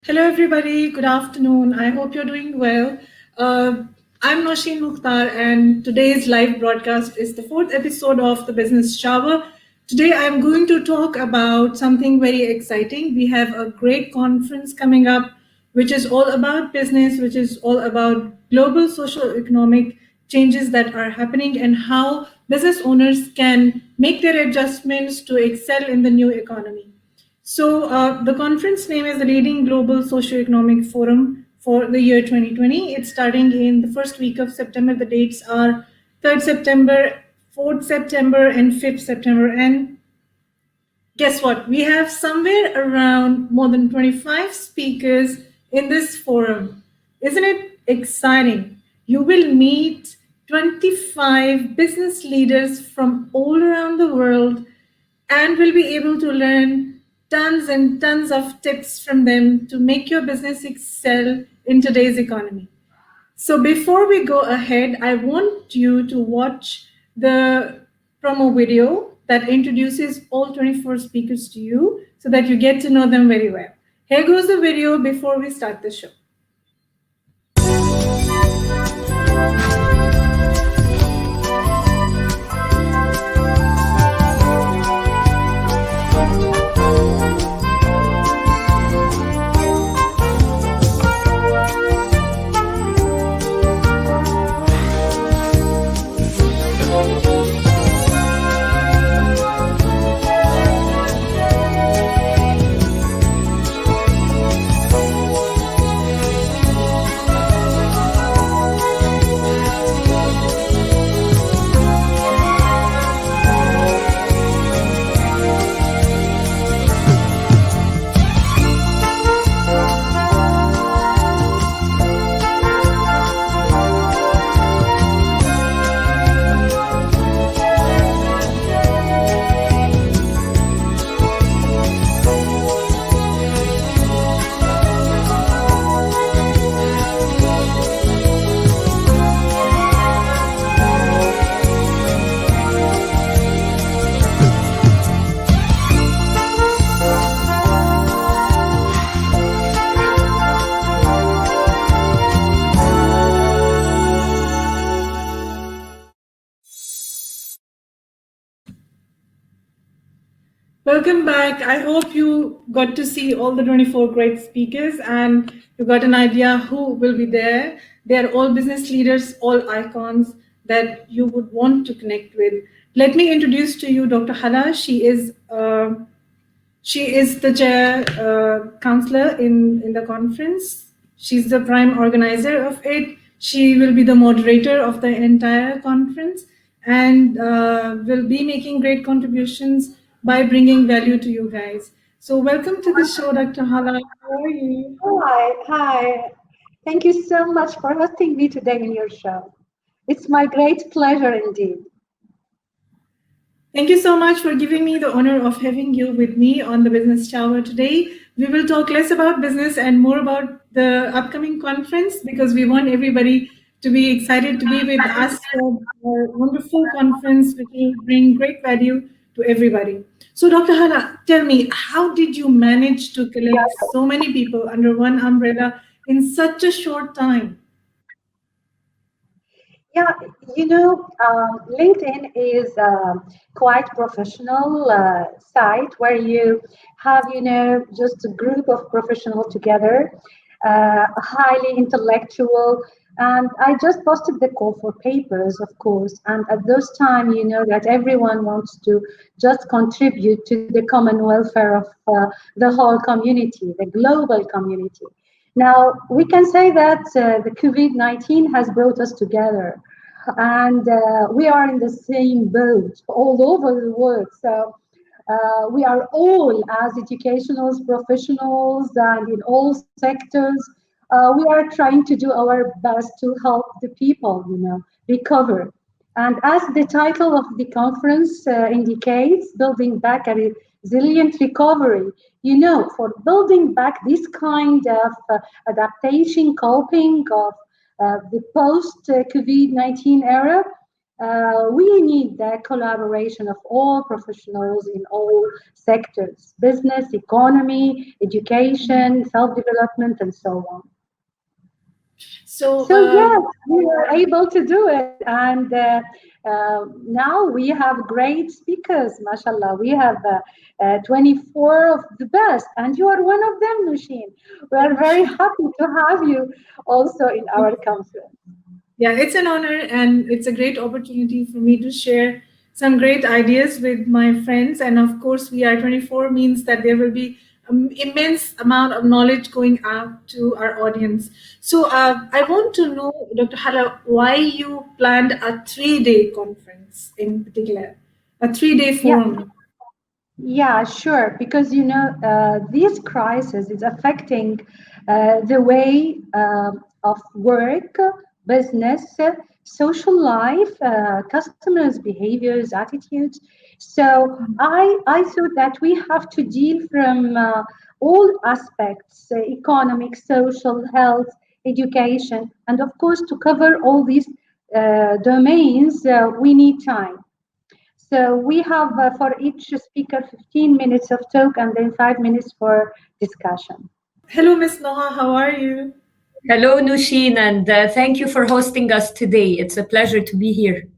Hello, everybody. Good afternoon. I hope you're doing well. Uh, I'm Nousheen Mukhtar, and today's live broadcast is the fourth episode of the Business Shower. Today, I'm going to talk about something very exciting. We have a great conference coming up, which is all about business, which is all about global social economic changes that are happening and how business owners can make their adjustments to excel in the new economy. The conference name is the Leading Global Socioeconomic Forum for the year 2020. It's starting in the first week of September. The dates are 3rd September, 4th September, and 5th September. And guess what? We have somewhere around more than 25 speakers in this forum. Isn't it exciting? You will meet 25 business leaders from all around the world and will be able to learn tons and tons of tips from them to make your business excel in today's economy. So before we go ahead, I want you to watch the promo video that introduces all 24 speakers to you so that you get to know them very well. Here goes the video before we start the show. Welcome back. I hope you got to see all the 24 great speakers and you got an idea who will be there. They are all business leaders, all icons that you would want to connect with. Let me introduce to you Dr. Hala. She is the chair counselor in the conference. She's the prime organizer of it. She will be the moderator of the entire conference and will be making great contributions by bringing value to you guys. So welcome to the show, Dr. Hala. How are you? Hi. Thank you so much for hosting me today in your show. It's my great pleasure indeed. Thank you so much for giving me the honor of having you with me on the Business Shower today. We will talk less about business and more about the upcoming conference because we want everybody to be excited to be with us for our wonderful conference, which will bring great value to everybody. So, Dr. Hala, tell me, how did you manage to collect so many people under one umbrella in such a short time? Yeah, LinkedIn is a quite professional site where you have, just a group of professionals together, highly intellectual. And I just posted the call for papers, of course. And at those time, you know that everyone wants to just contribute to the common welfare of the whole community, the global community. Now, we can say that the COVID-19 has brought us together, and we are in the same boat all over the world. So we are all, as educational professionals and in all sectors, we are trying to do our best to help the people, recover. And as the title of the conference indicates, building back a resilient recovery. For building back this kind of adaptation, coping of the post-COVID-19 era, we need the collaboration of all professionals in all sectors: business, economy, education, self development, and so on. So, So yes, we were able to do it, and now we have great speakers. Mashallah, we have 24 of the best, and you are one of them, Nousheen. We are very happy to have you also in our conference. yeah, it's an honor and it's a great opportunity for me to share some great ideas with my friends. And of course, we are 24 means that there will be immense amount of knowledge going out to our audience. So I want to know, Dr. Hala, why you planned a 3 day conference in particular, a 3 day Yeah. forum. Yeah, sure. Because this crisis is affecting the way of work, business, social life, customers' behaviors, attitudes. So I thought that we have to deal from all aspects: economic, social, health, education, and of course, to cover all these domains, we need time. So we have for each speaker 15 minutes of talk and then 5 minutes for discussion. Hello, Miss Noha, how are you? Hello, Nousheen, and thank you for hosting us today. It's a pleasure to be here.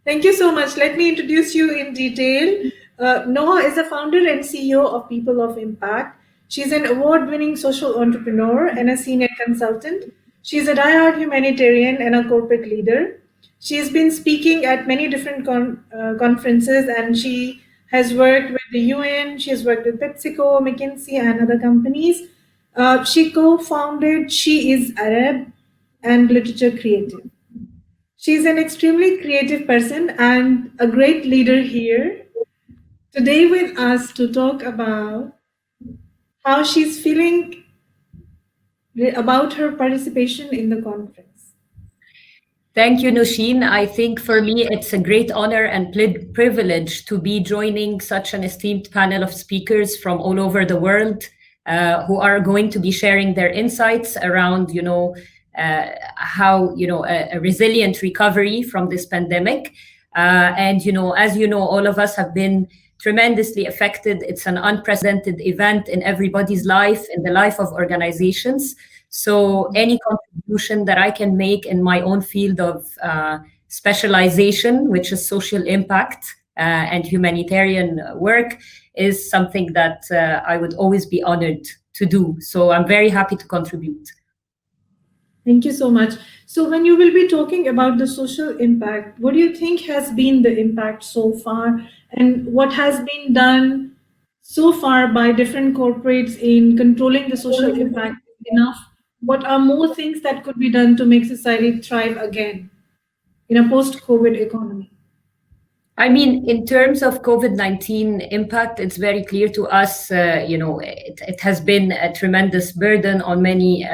Thank you so much. Let me introduce you in detail. Noha is the founder and CEO of People of Impact. She's an award winning social entrepreneur and a senior consultant. She's a diehard humanitarian and a corporate leader. She's been speaking at many different conferences and she has worked with the UN, she has worked with PepsiCo, McKinsey, and other companies. She co founded She is Arab and Literature Creative. She's an extremely creative person and a great leader here today with us to talk about how she's feeling about her participation in the conference. Thank you, Nousheen. I think for me, it's a great honor and privilege to be joining such an esteemed panel of speakers from all over the world who are going to be sharing their insights around, how, a resilient recovery from this pandemic. And, as you know, all of us have been tremendously affected. It's an unprecedented event in everybody's life, in the life of organizations. So any contribution that I can make in my own field of specialization, which is social impact and humanitarian work, is something that I would always be honored to do. So I'm very happy to contribute. Thank you so much. So, when you will be talking about the social impact, what do you think has been the impact so far, and what has been done so far by different corporates in controlling the social impact enough? What are more things that could be done to make society thrive again in a post COVID economy? I mean, in terms of COVID-19 impact, it's very clear to us, it has been a tremendous burden on many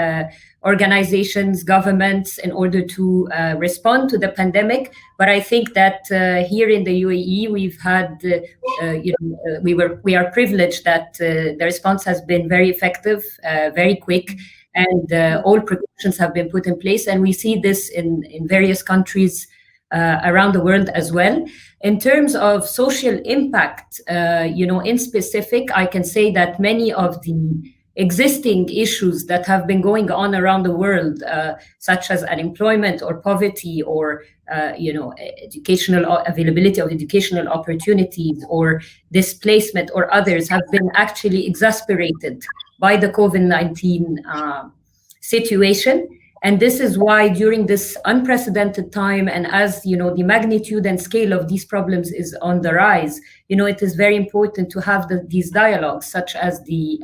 organizations, governments, in order to respond to the pandemic. But I think that here in the UAE, we've had, we are privileged that the response has been very effective, very quick, and all precautions have been put in place. And we see this in various countries around the world as well. In terms of social impact, in specific, I can say that many of the existing issues that have been going on around the world, such as unemployment or poverty or educational availability of educational opportunities or displacement or others, have been actually exacerbated by the COVID-19 situation. And this is why during this unprecedented time, and as the magnitude and scale of these problems is on the rise, it is very important to have these dialogues, such as the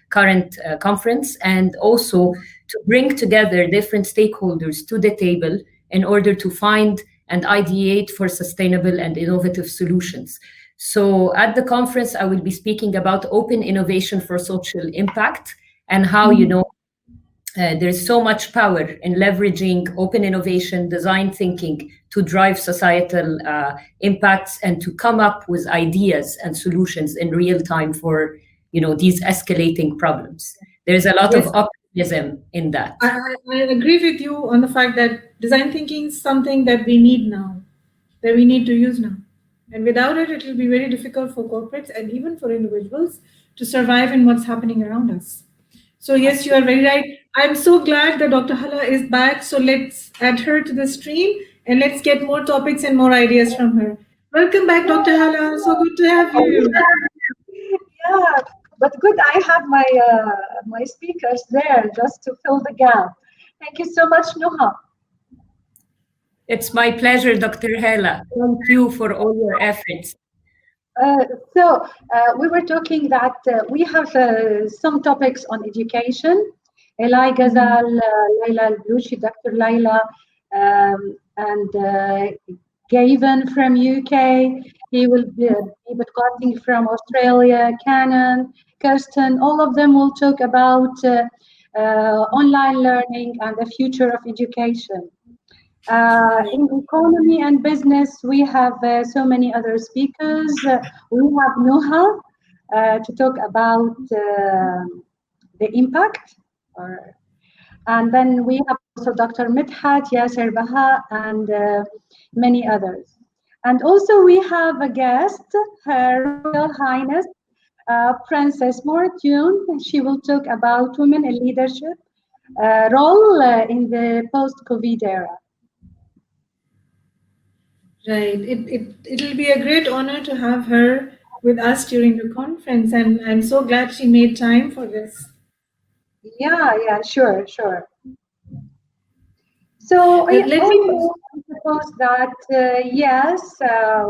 current conference, and also to bring together different stakeholders to the table in order to find and ideate for sustainable and innovative solutions. So at the conference, I will be speaking about open innovation for social impact and how, there's so much power in leveraging open innovation, design thinking to drive societal impacts and to come up with ideas and solutions in real time for these escalating problems. There's a lot of Yes. optimism professionalism in that. I agree with you on the fact that design thinking is something that we need now, that we need to use now. And without it, it will be very difficult for corporates and even for individuals to survive in what's happening around us. So, yes, you are very right. I'm so glad that Dr. Hala is back. So, let's add her to the stream and let's get more topics and more ideas from her. Welcome back, Dr. Hala. So good to have you. Yeah, but good. I have my speakers there just to fill the gap. Thank you so much, Noha. It's my pleasure, Dr. Hala. Thank you for all your efforts. Uh, so we were talking that we have some topics on education. Eli Ghazal, Laila Al-Blushi, Dr. Laila, and Gavin from UK. He will be podcasting from Australia, Canon, Kirsten. All of them will talk about online learning and the future of education. In economy and business, we have so many other speakers. We have Noha to talk about the impact, and then we have also Dr. Midhat, Yasser Baha, and many others. And also we have a guest, Her Royal Highness Princess Mortune. She will talk about women in leadership role in the post-COVID era. Right. It'll be a great honor to have her with us during the conference, and I'm so glad she made time for this. Yeah, sure. So Let me. also, I suppose that yes,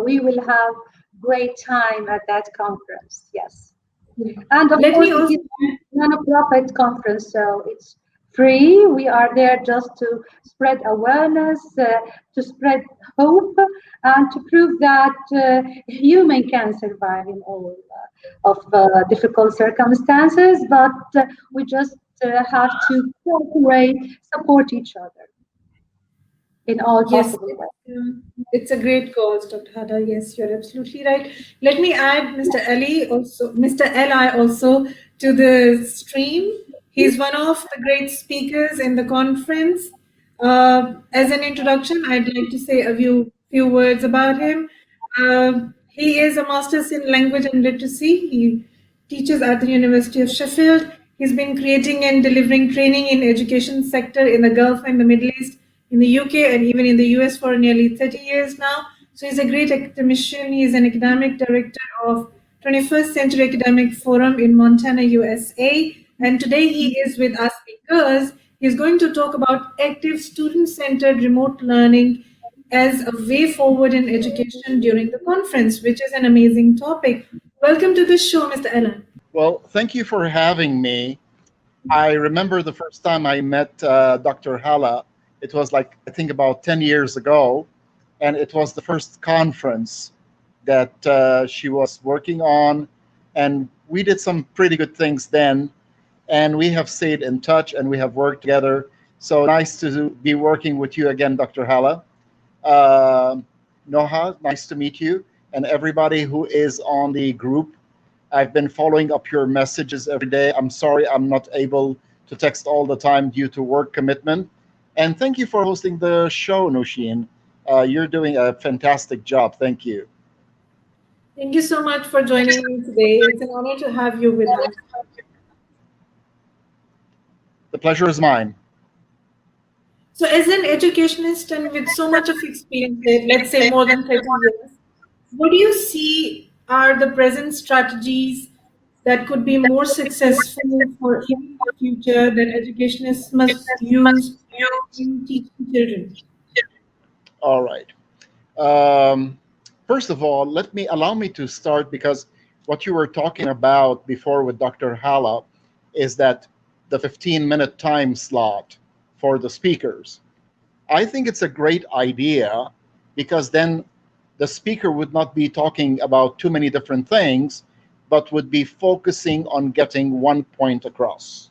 we will have great time at that conference. Yes, and of Let course me it also. is a non-profit conference, so it's free. We are there just to spread awareness, to spread hope, and to prove that human can survive in all of difficult circumstances. But we just have to cooperate, support each other in all Yes, possible ways. it's a great cause, Dr. Hada. Yes, you're absolutely right. Let me add Mr. Li also to the stream. He's one of the great speakers in the conference. As an introduction, I'd like to say a few words about him. He is a master's in language and literacy. He teaches at the University of Sheffield. He's been creating and delivering training in education sector in the Gulf and the Middle East, in the UK and even in the US for nearly 30 years now. So he's a great academician. He is an academic director of 21st Century Academic Forum in Montana, USA. And today he is with us because he's going to talk about active student-centered remote learning as a way forward in education during the conference, which is an amazing topic. Welcome to the show, Mr. Ellen. Well, thank you for having me. I remember the first time I met Dr. Hala. It was like, I think about 10 years ago. And it was the first conference that she was working on. And we did some pretty good things then. And we have stayed in touch and we have worked together. So nice to be working with you again, Dr. Hala. Noha, nice to meet you. And everybody who is on the group. I've been following up your messages every day. I'm sorry I'm not able to text all the time due to work commitment. And thank you for hosting the show, Nousheen. You're doing a fantastic job. Thank you. Thank you so much for joining me today. It's an honor to have you with us. The pleasure is mine. So, as an educationist and with so much of experience, let's say more than 30 years, what do you see are the present strategies that could be more successful for in the future that educationists must use in teaching children? All right. First of all, allow me to start because what you were talking about before with Dr. Hala is that the 15-minute time slot for the speakers. I think it's a great idea because then the speaker would not be talking about too many different things, but would be focusing on getting one point across.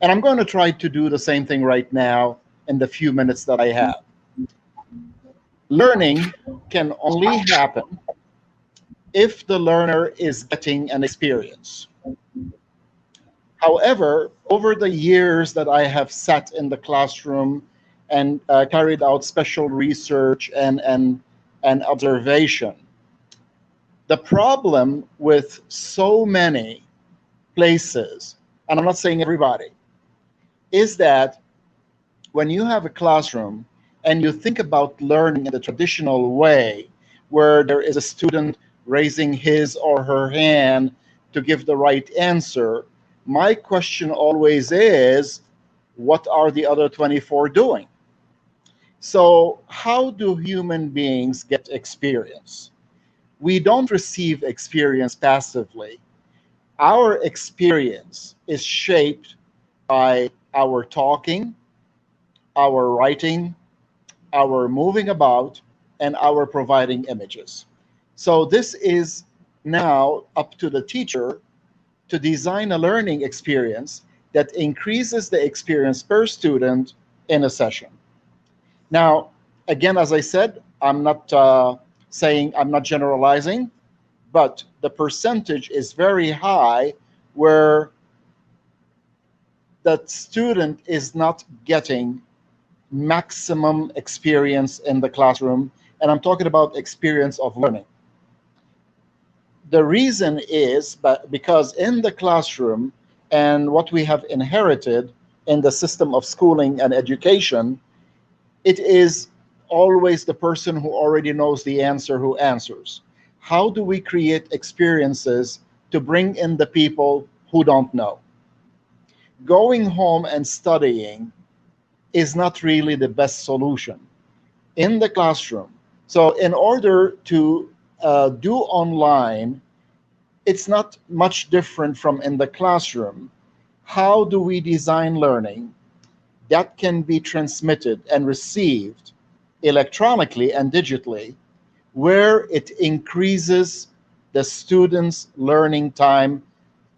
And I'm going to try to do the same thing right now in the few minutes that I have. Learning can only happen if the learner is getting an experience. However, over the years that I have sat in the classroom and carried out special research and observation, the problem with so many places, and I'm not saying everybody, is that when you have a classroom and you think about learning in the traditional way, where there is a student raising his or her hand to give the right answer, my question always is, what are the other 24 doing? So how do human beings get experience? We don't receive experience passively. Our experience is shaped by our talking, our writing, our moving about, and our providing images. So this is now up to the teacher to design a learning experience that increases the experience per student in a session. Now, again, as I said, I'm not I'm not generalizing, but the percentage is very high where the student is not getting maximum experience in the classroom, and I'm talking about experience of learning. The reason is because in the classroom and what we have inherited in the system of schooling and education, it is always the person who already knows the answer who answers. How do we create experiences to bring in the people who don't know? Going home and studying is not really the best solution in the classroom. So in order to do online, it's not much different from in the classroom. How do we design learning that can be transmitted and received electronically and digitally, where it increases the students' learning time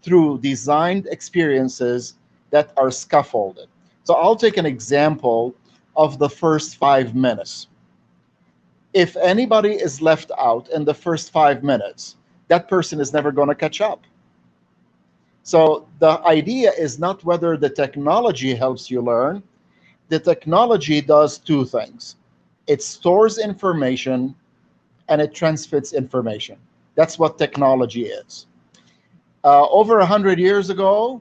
through designed experiences that are scaffolded? So I'll take an example of the first 5 minutes. If anybody is left out in the first 5 minutes, that person is never going to catch up. So the idea is not whether the technology helps you learn. The technology does two things. It stores information and it transmits information. That's what technology is. Over 100 years ago,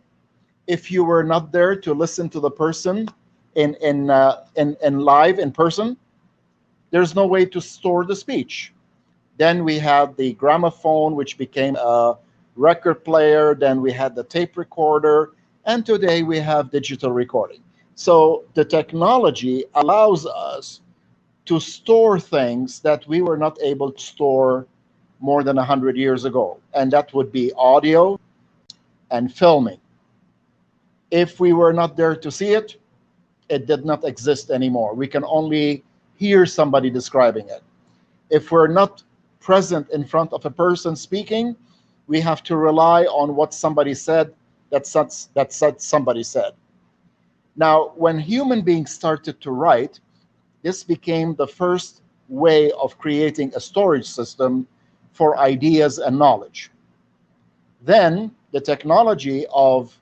if you were not there to listen to the person in live in person, there's no way to store the speech. Then we had the gramophone, which became a record player. Then we had the tape recorder. And today we have digital recording. So the technology allows us to store things that we were not able to store more than 100 years ago. And that would be audio and filming. If we were not there to see it, it did not exist anymore. We can only hear somebody describing it. If we're not present in front of a person speaking, we have to rely on what somebody said that somebody said. Now, when human beings started to write, this became the first way of creating a storage system for ideas and knowledge. Then the technology of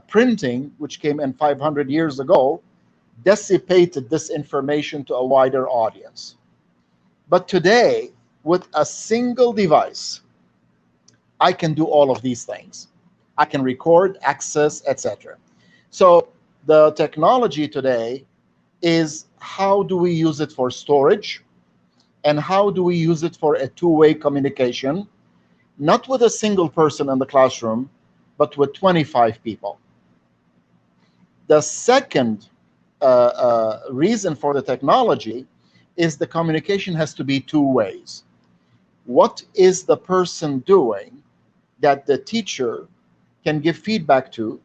printing, which came in 500 years ago, dissipated this information to a wider audience. But today, with a single device, I can do all of these things. I can record, access, etc. So the technology today is how do we use it for storage and how do we use it for a two-way communication, not with a single person in the classroom, but with 25 people. The second reason for the technology is the communication has to be two ways. What is the person doing that the teacher can give feedback to,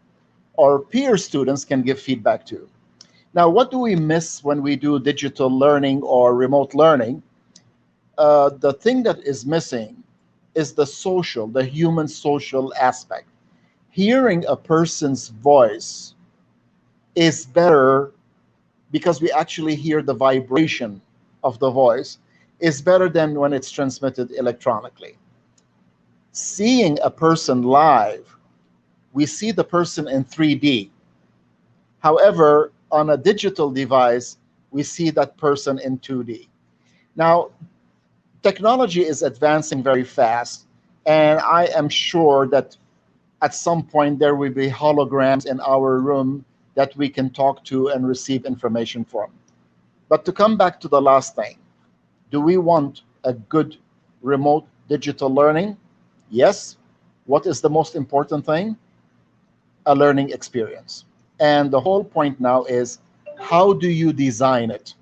or peer students can give feedback to? Now, what do we miss when we do digital learning or remote learning? The thing that is missing is the human social aspect. Hearing a person's voice is better because we actually hear the vibration of the voice, is better than when it's transmitted electronically. Seeing a person live we see the person in 3D. However, on a digital device, we see that person in 2D. Now, technology is advancing very fast, and I am sure that at some point there will be holograms in our room that we can talk to and receive information from. But to come back to the last thing, do we want a good remote digital learning? Yes. What is the most important thing? A learning experience. And the whole point now is, how do you design it?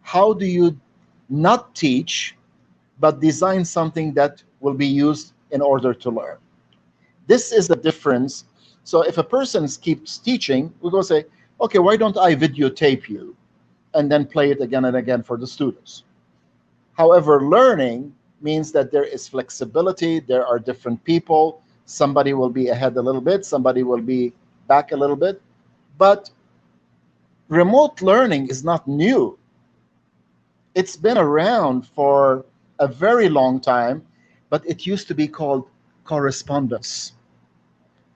How do you not teach, but design something that will be used in order to learn? This is the difference. So if a person keeps teaching, we're going to say, okay, why don't I videotape you and then play it again and again for the students? However, learning means that there is flexibility. There are different people. Somebody will be ahead a little bit. Somebody will be back a little bit. But remote learning is not new. It's been around for a very long time, but it used to be called correspondence,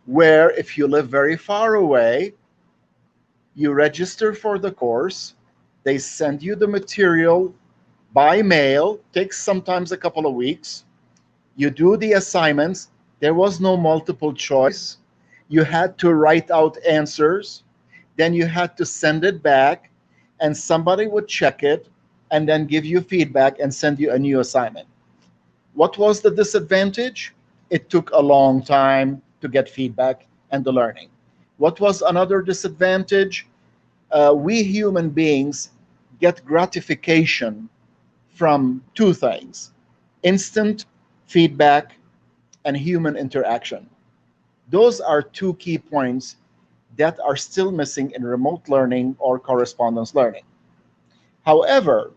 where if you live very far away, you register for the course, they send you the material by mail, takes sometimes a couple of weeks, you do the assignments, there was no multiple choice, you had to write out answers, then you had to send it back, and somebody would check it, and then give you feedback and send you a new assignment. What was the disadvantage? It took a long time to get feedback and the learning. What was another disadvantage? We human beings get gratification from two things: instant feedback and human interaction. Those are two key points that are still missing in remote learning or correspondence learning. However,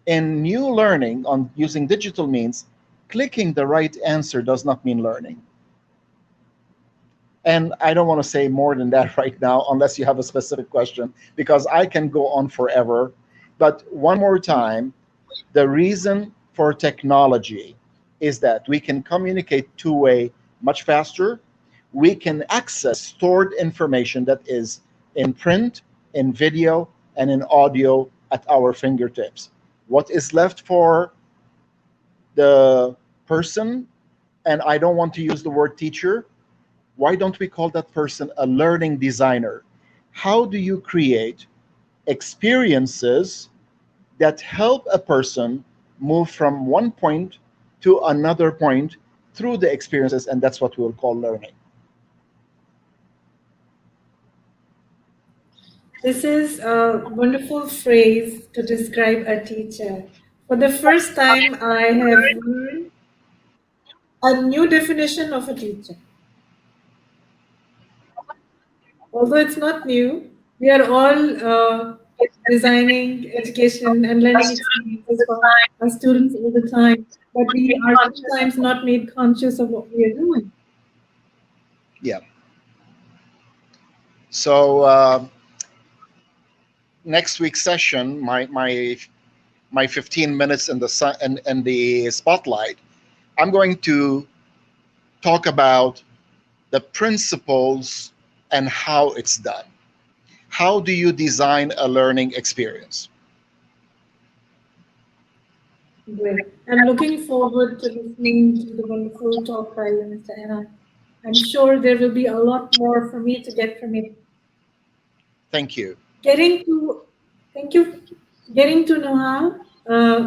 in new learning on using digital means, clicking the right answer does not mean learning. And I don't want to say more than that right now, unless you have a specific question, because I can go on forever. But one more time, the reason for technology is that we can communicate two-way much faster. We can access stored information that is in print, in video, and in audio at our fingertips. What is left for the person, and I don't want to use the word teacher, why don't we call that person a learning designer? How do you create experiences that help a person move from one point to another point through the experiences? And that's what we'll call learning. This is a wonderful phrase to describe a teacher. For the first time, I have learned a new definition of a teacher. Although it's not new, we are all designing education and learning experiences for our students all the time, but we are sometimes not made conscious of what we are doing. Yeah. So next week's session, my 15 minutes in the sun and the spotlight, I'm going to talk about the principles and how it's done. How do you design a learning experience? Great. I'm looking forward to listening to the wonderful talk by you, Mr. Anna. I'm sure there will be a lot more for me to get from it. Thank you. Thank you. Getting to know how,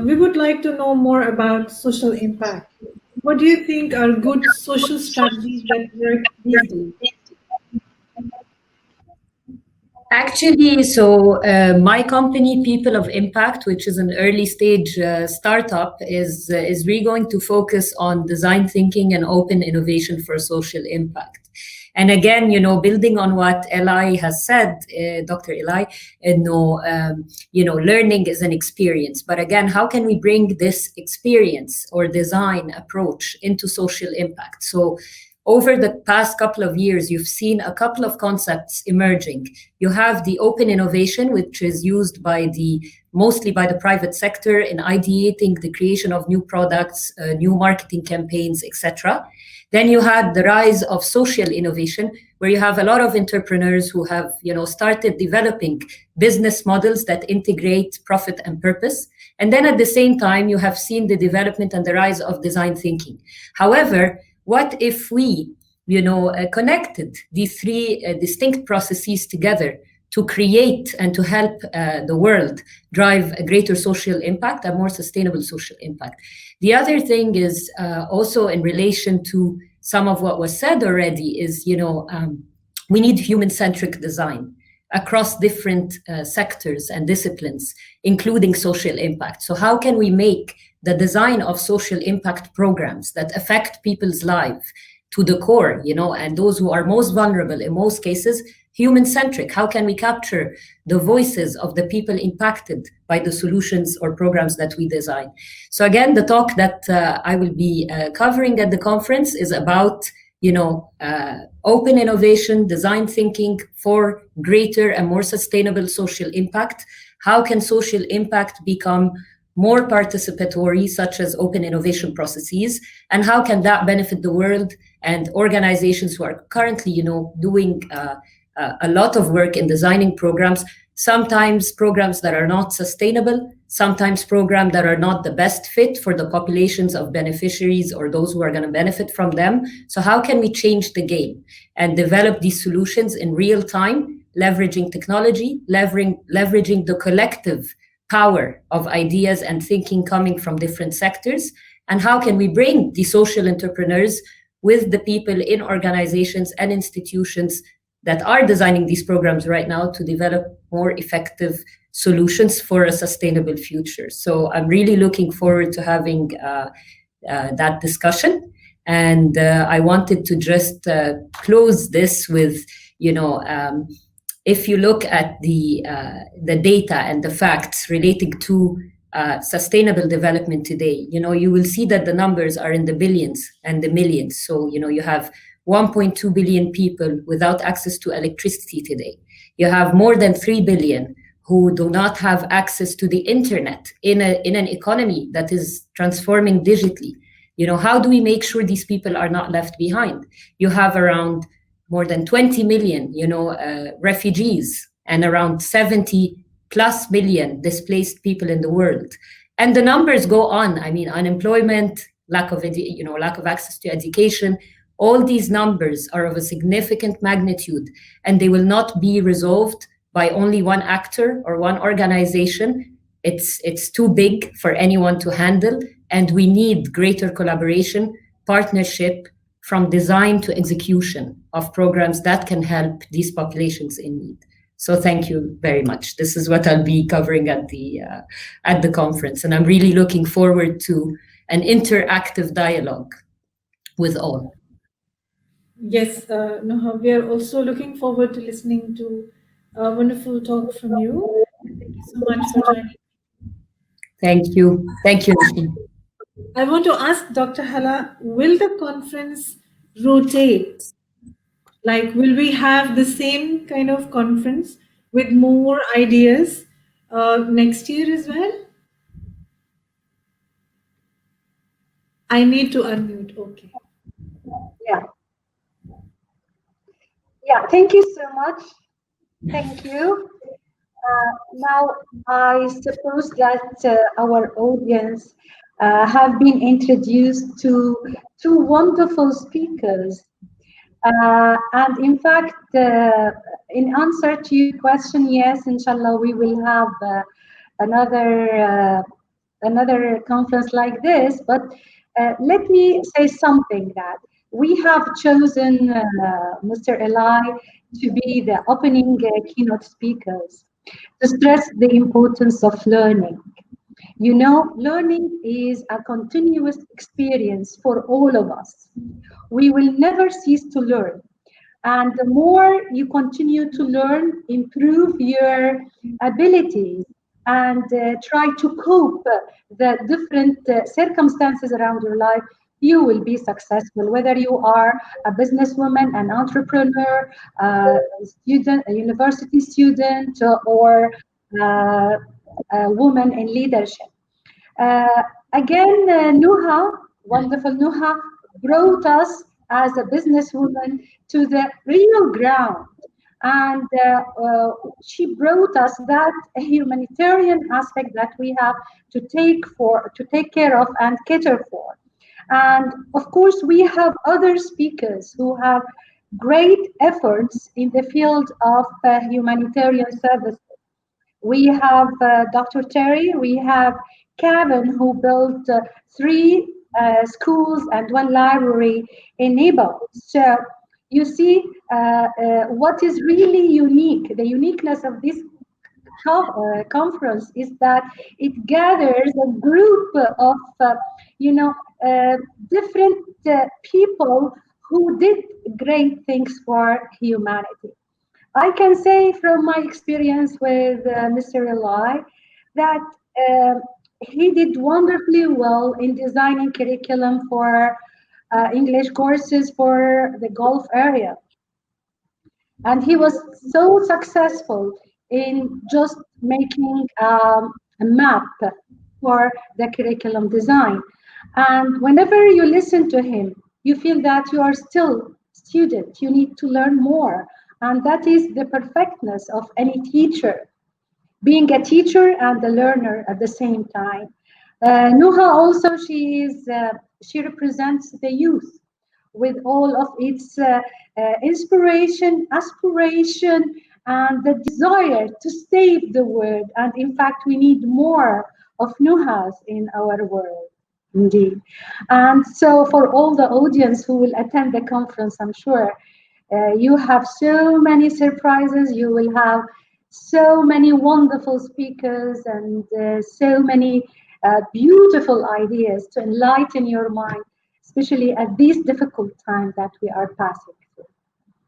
we would like to know more about social impact. What do you think are good social strategies that work these days? Actually, my company, People of Impact, which is an early stage startup, is really going to focus on design thinking and open innovation for social impact. And again, building on what Eli has said, Dr. Eli, learning is an experience. But again, how can we bring this experience or design approach into social impact? So over the past couple of years, you've seen a couple of concepts emerging. You have the open innovation, which is used mostly by the private sector in ideating the creation of new products, new marketing campaigns, etc. Then you had the rise of social innovation, where you have a lot of entrepreneurs who have, started developing business models that integrate profit and purpose. And then at the same time, you have seen the development and the rise of design thinking. However, what if we, connected these three distinct processes together to create and to help the world drive a greater social impact, a more sustainable social impact? The other thing is also in relation to some of what was said already is, we need human-centric design across different sectors and disciplines, including social impact. So how can we make the design of social impact programs that affect people's lives to the core, and those who are most vulnerable in most cases, human-centric? How can we capture the voices of the people impacted by the solutions or programs that we design? So again, the talk that I will be covering at the conference is about open innovation, design thinking for greater and more sustainable social impact. How can social impact become more participatory, such as open innovation processes? And how can that benefit the world and organizations who are currently, doing a lot of work in designing programs, sometimes programs that are not sustainable, sometimes programs that are not the best fit for the populations of beneficiaries or those who are going to benefit from them. So how can we change the game and develop these solutions in real time, leveraging technology, leveraging the collective power of ideas and thinking coming from different sectors? And how can we bring the social entrepreneurs with the people in organizations and institutions that are designing these programs right now to develop more effective solutions for a sustainable future? So I'm really looking forward to having that discussion. And I wanted to just close this with, if you look at the data and the facts relating to sustainable development today, you will see that the numbers are in the billions and the millions. So, you have 1.2 billion people without access to electricity today. You have more than 3 billion who do not have access to the internet in an economy that is transforming digitally. How do we make sure these people are not left behind? You have around more than 20 million, refugees and around 70 plus million displaced people in the world. And the numbers go on. I mean, unemployment, lack of access to education, all these numbers are of a significant magnitude, and they will not be resolved by only one actor or one organization. It's too big for anyone to handle, and we need greater collaboration, partnership, from design to execution of programs that can help these populations in need. So thank you very much. This is what I'll be covering at the conference, and I'm really looking forward to an interactive dialogue with all. Yes, Noha, we are also looking forward to listening to a wonderful talk from you. Thank you so much for joining. Thank you. Thank you, Nousheen. I want to ask Dr. Hala, will the conference rotate? Like, will we have the same kind of conference with more ideas next year as well? I need to unmute. Okay. Yeah, thank you so much. Thank you. Now, I suppose that our audience have been introduced to two wonderful speakers. And in fact, in answer to your question, yes, inshallah, we will have another conference like this. But let me say something that we have chosen Mr. Eli to be the opening keynote speakers to stress the importance of learning. Learning is a continuous experience for all of us. We will never cease to learn. And the more you continue to learn, improve your abilities, and try to cope the different circumstances around your life, you will be successful. Whether you are a businesswoman, an entrepreneur, a student, a university student, or uh, a woman in leadership. Uh, again, Nuha, wonderful Nuha, brought us as a businesswoman to the real ground. And she brought us that humanitarian aspect that we have to take care of and cater for. And of course, we have other speakers who have great efforts in the field of humanitarian services. We have Dr. Terry, we have Kevin, who built three schools and one library in Nepal. So you see what is really unique, the uniqueness of this conference is that it gathers a group of, you know, different people who did great things for humanity. I can say from my experience with Mr. Eli that uh, he did wonderfully well in designing curriculum for English courses for the Gulf area. And he was so successful in just making a map for the curriculum design. And whenever you listen to him, you feel that you are still student. You need to learn more. And that is the perfectness of any teacher, being a teacher and a learner at the same time. Nuha also, she represents the youth with all of its inspiration, aspiration, and the desire to save the world. And in fact, we need more of Nuhas in our world. Indeed. And so, for all the audience who will attend the conference, I'm sure you have so many surprises. You will have so many wonderful speakers and so many beautiful ideas to enlighten your mind, especially at this difficult time that we are passing through.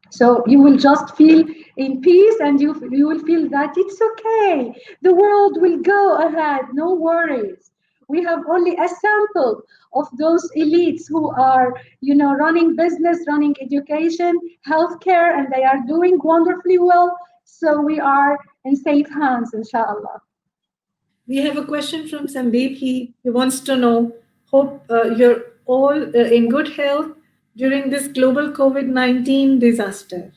So you will just feel in peace and you will feel that it's okay. The world will go ahead, no worries. We have only a sample of those elites who are, running business, running education, healthcare, and they are doing wonderfully well. So we are in safe hands, inshallah. We have a question from Sandeep. He wants to know, hope you're all in good health during this global COVID-19 disaster.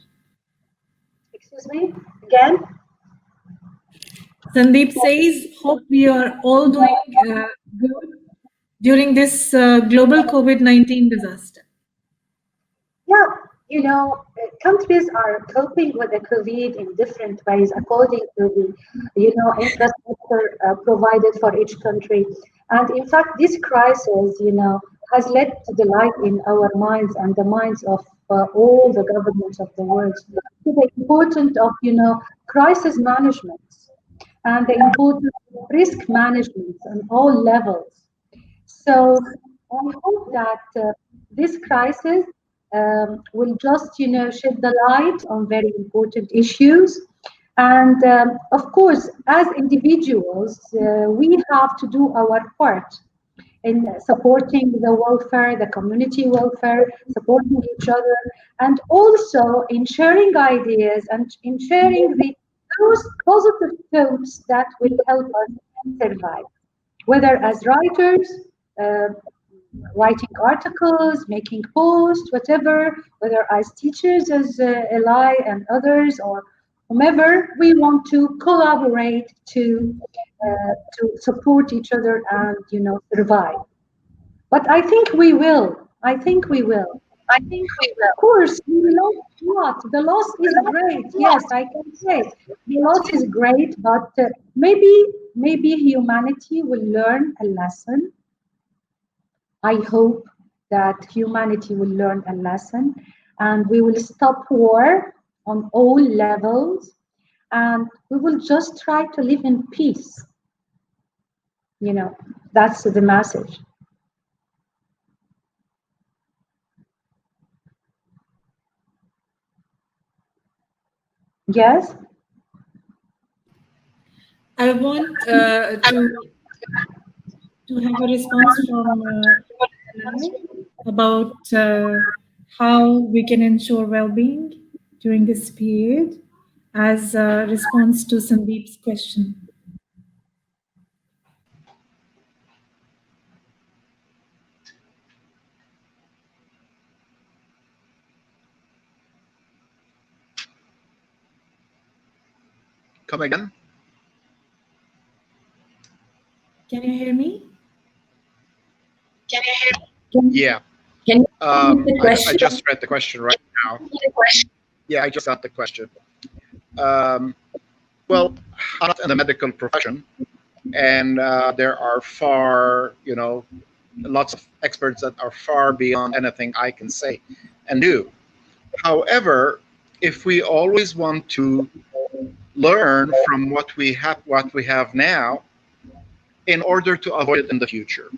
Excuse me, again? Sandeep says, hope we are all doing good during this global COVID-19 disaster. Yeah, countries are coping with the COVID in different ways according to the, infrastructure provided for each country. And in fact, this crisis, has led to the light in our minds and the minds of all the governments of the world to the importance of, crisis management and the importance of risk management on all levels. So I hope that this crisis will just, shed the light on very important issues. And of course, as individuals, we have to do our part in supporting the welfare, the community welfare, supporting each other, and also in sharing ideas and in sharing those positive thoughts that will help us survive, whether as writers, uh, writing articles, making posts, whatever, whether as teachers, as Eli and others, or whomever, we want to collaborate to support each other and survive. But I think we will. I think we will. I think we Of course, we lost what? The loss is great. Yes, I can say the loss is great, but maybe humanity will learn a lesson. I hope that humanity will learn a lesson and we will stop war on all levels and we will just try to live in peace. That's the message. Yes? I want to have a response from Eli. about how we can ensure well-being during this period as a response to Sandeep's question. Come again? Can you hear me? Yeah. Can you repeat the I question? just read the question right now. Yeah, I just got the question. Um, well, I'm not in the medical profession, and there are lots of experts that are far beyond anything I can say and do. However, if we always want to learn from what we have now in order to avoid it in the future.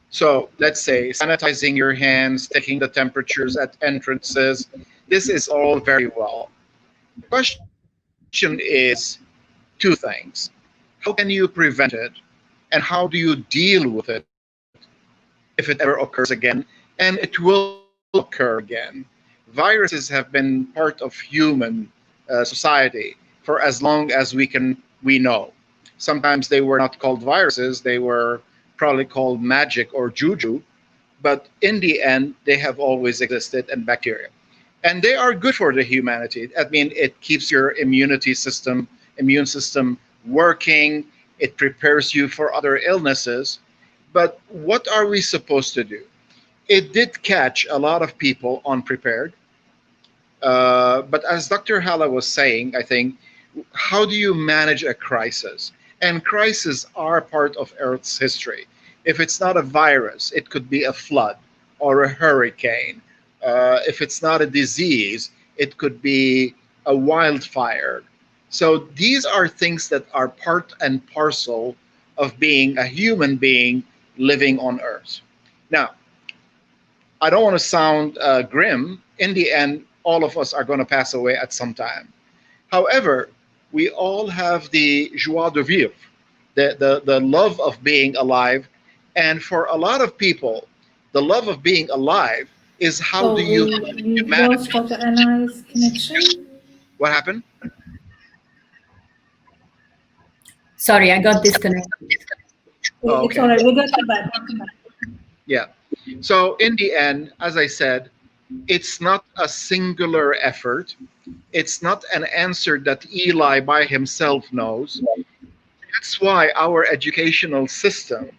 So let's say sanitizing your hands, taking the temperatures at entrances. This is all very well. The question is two things. How can you prevent it? And how do you deal with it if it ever occurs again? And it will occur again. Viruses have been part of human society for as long as we know. Sometimes they were not called viruses; they were probably called magic or juju. But in the end, they have always existed, and bacteria, and they are good for the humanity. I mean, it keeps your immune system working. It prepares you for other illnesses. But what are we supposed to do? It did catch a lot of people unprepared. But as Dr. Hala was saying, I think, how do you manage a crisis? And crises are part of Earth's history. If it's not a virus, it could be a flood or a hurricane. If it's not a disease, it could be a wildfire. So these are things that are part and parcel of being a human being living on Earth. Now, I don't want to sound grim. In the end, all of us are going to pass away at some time. However, we all have the joie de vivre, the love of being alive. And for a lot of people, the love of being alive is how do So you we've manage. lost Dr. Anna's connection. What happened? Sorry, I got disconnected. Oh, It's okay. all right. We got you back. Yeah. So in the end, as I said, it's not a singular effort. It's not an answer that Eli by himself knows. That's why our educational system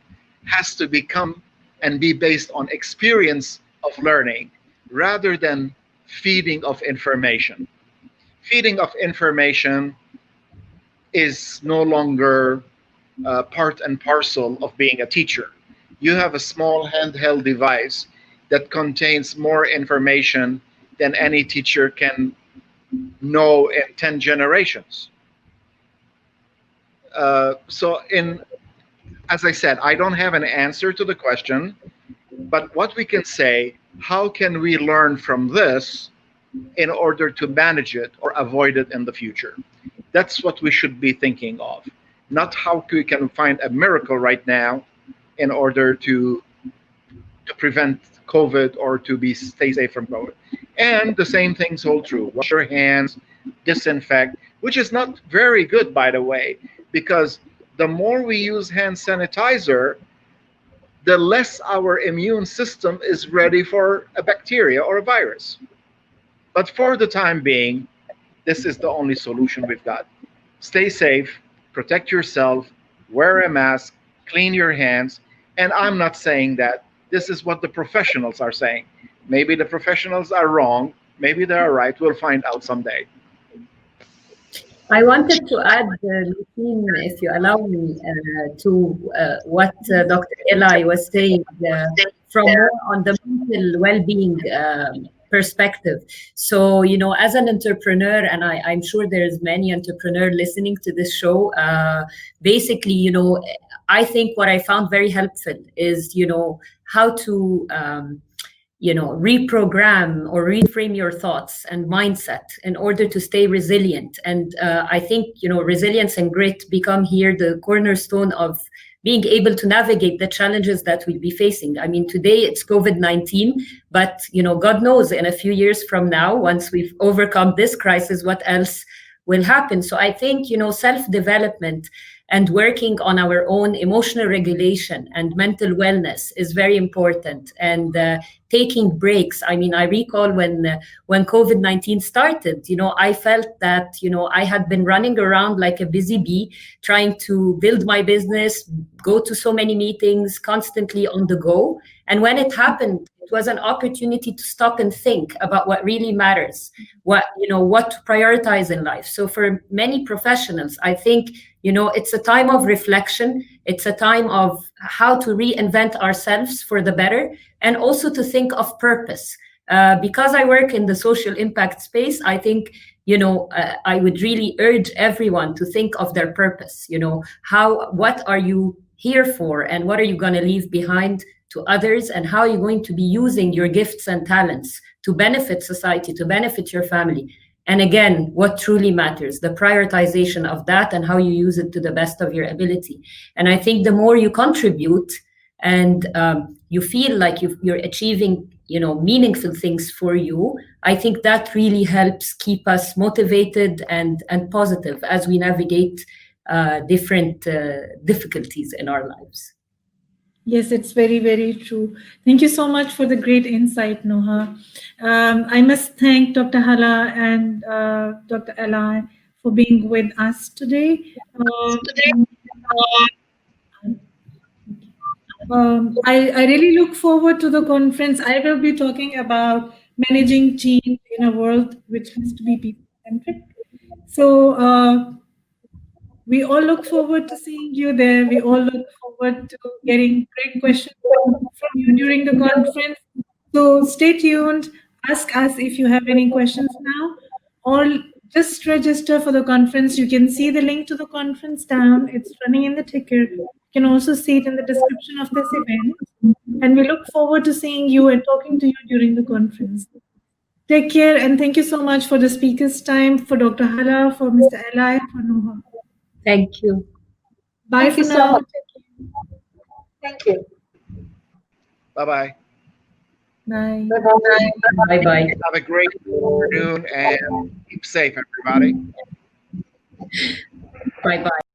has to become and be based on experience of learning rather than feeding of information. Feeding of information is no longer part and parcel of being a teacher. You have a small handheld device that contains more information than any teacher can know in 10 generations. As I said, I don't have an answer to the question, but what we can say, how can we learn from this in order to manage it or avoid it in the future? That's what we should be thinking of, not how we can find a miracle right now in order to prevent COVID or to stay safe from COVID. And the same things hold true. Wash your hands, disinfect, which is not very good, by the way, because the more we use hand sanitizer, the less our immune system is ready for a bacteria or a virus. But for the time being, this is the only solution we've got. Stay safe, protect yourself, wear a mask, clean your hands. And I'm not saying that. This is what the professionals are saying. Maybe the professionals are wrong. Maybe they are right. We'll find out someday. I wanted to add, Nousheen, if you allow me, to what Dr. Eli was saying from more on the mental well-being perspective. So, as an entrepreneur, and I'm sure there's many entrepreneurs listening to this show, basically, I think what I found very helpful is, how to reprogram or reframe your thoughts and mindset in order to stay resilient. And I think resilience and grit become here the cornerstone of being able to navigate the challenges that we'll be facing. I mean, today it's COVID-19, but God knows in a few years from now, once we've overcome this crisis, what else will happen. So I think, self-development and working on our own emotional regulation and mental wellness is very important. And taking breaks. I mean, I recall when COVID-19 started, I felt that, I had been running around like a busy bee, trying to build my business, go to so many meetings, constantly on the go. And when it happened, it was an opportunity to stop and think about what really matters, what to prioritize in life. So for many professionals, I think, it's a time of reflection. It's a time of how to reinvent ourselves for the better, and also to think of purpose. Because I work in the social impact space, I think, I would really urge everyone to think of their purpose. What are you here for, and what are you going to leave behind to others, and how are you going to be using your gifts and talents to benefit society, to benefit your family? And again, what truly matters, the prioritization of that and how you use it to the best of your ability. And I think the more you contribute and you feel like you're achieving, meaningful things for you, I think that really helps keep us motivated and positive as we navigate different difficulties in our lives. Yes, it's very, very true. Thank you so much for the great insight, Noha. I must thank Dr. Hala and Dr. Ella for being with us today. I really look forward to the conference. I will be talking about managing change in a world which has to be people-centric. So we all look forward to seeing you there. We all look forward to getting great questions from you during the conference. So stay tuned. Ask us if you have any questions now, or just register for the conference. You can see the link to the conference down. It's running in the ticker. You can also see it in the description of this event. And we look forward to seeing you and talking to you during the conference. Take care, and thank you so much for the speaker's time, for Dr. Hala, for Mr. Eli, for Noha. Thank you. Bye Thank for you so now. much. Thank you. Bye-bye. Bye. Bye-bye. Bye-bye. Have a great afternoon and keep safe, everybody. Bye-bye.